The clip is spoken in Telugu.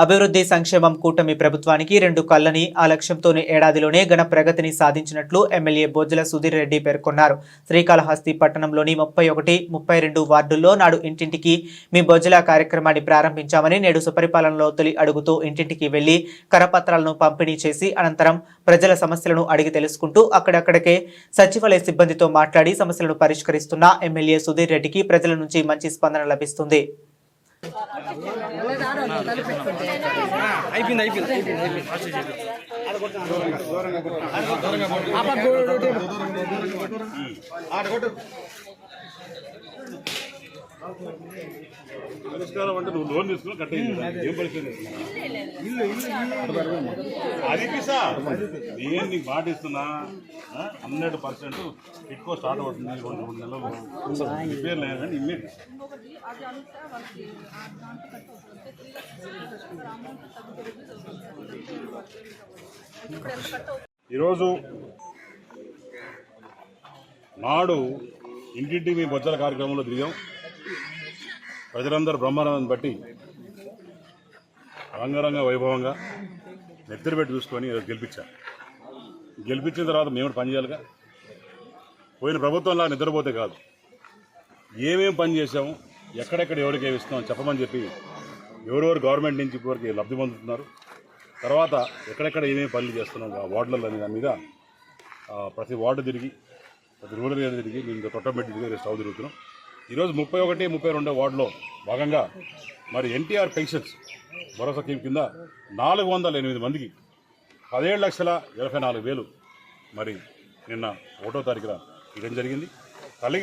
అభివృద్ధి సంక్షేమం కూటమి ప్రభుత్వానికి రెండు కళ్ళని ఆ లక్ష్యంతోనే ఏడాదిలోనే ఘన ప్రగతిని సాధించినట్లు ఎమ్మెల్యే బొజ్జల సుధీర్ రెడ్డి పేర్కొన్నారు. శ్రీకాళహస్తి పట్టణంలోని 31, 32 వార్డుల్లో నాడు ఇంటింటికి మీ బొజ్జల కార్యక్రమాన్ని ప్రారంభించామని, నేడు సుపరిపాలనలో తొలి అడుగుతూ ఇంటింటికి వెళ్లి కరపత్రాలను పంపిణీ చేసి అనంతరం ప్రజల సమస్యలను అడిగి తెలుసుకుంటూ అక్కడక్కడికే సచివాలయ సిబ్బందితో మాట్లాడి సమస్యలను పరిష్కరిస్తున్న ఎమ్మెల్యే సుధీర్ రెడ్డికి ప్రజల నుంచి మంచి స్పందన లభిస్తుంది. పరిష్కారం అంటే నువ్వు లోన్ తీసుకుని కట్టేది ఏం పరిస్థితి అది సార్ నేను నీకు మాట ఇస్తున్నా 100% ఎక్కువ స్టార్ట్ అవుతుంది 2-3 నెలలు రిపేర్ లేదు కానీ ఇమ్మీడియట్ ఈరోజు నాడు ఇంటింటికి మీ బొజ్జల కార్యక్రమంలో దిగాం. ప్రజలందరూ బ్రహ్మానందాన్ని బట్టి రంగరంగ వైభవంగా నెత్తిరి పెట్టి చూసుకొని గెలిపించారు. గెలిపించిన తర్వాత మేము పని చేయాలిగా. పోయిన ప్రభుత్వంలా నిద్రపోతే కాదు, ఏమేమి పని చేసాము, ఎక్కడెక్కడ ఎవరికి ఏమి ఇస్తున్నాం చెప్పమని చెప్పి ఎవరెవరు గవర్నమెంట్ నుంచి ఇప్పటివరకు లబ్ధి పొందుతున్నారు, తర్వాత ఎక్కడెక్కడ ఏమేమి పనులు చేస్తున్నాం ఆ వార్డులలో దాని మీద ప్రతి వార్డు తిరిగి ప్రతి రూరల్ ఏరియా తిరిగి మేము తొట్టబెట్టి తిరిగి స్టవ్ తిరుగుతున్నాం. ఈరోజు 31, 32 వార్డులో భాగంగా మరి ఎన్టీఆర్ పెన్షన్స్ భరోసా స్కీమ్ కింద 408 మందికి 17,24,000 మరి నిన్న 1వ తారీఖున ఇవ్వడం జరిగింది. తల్లికి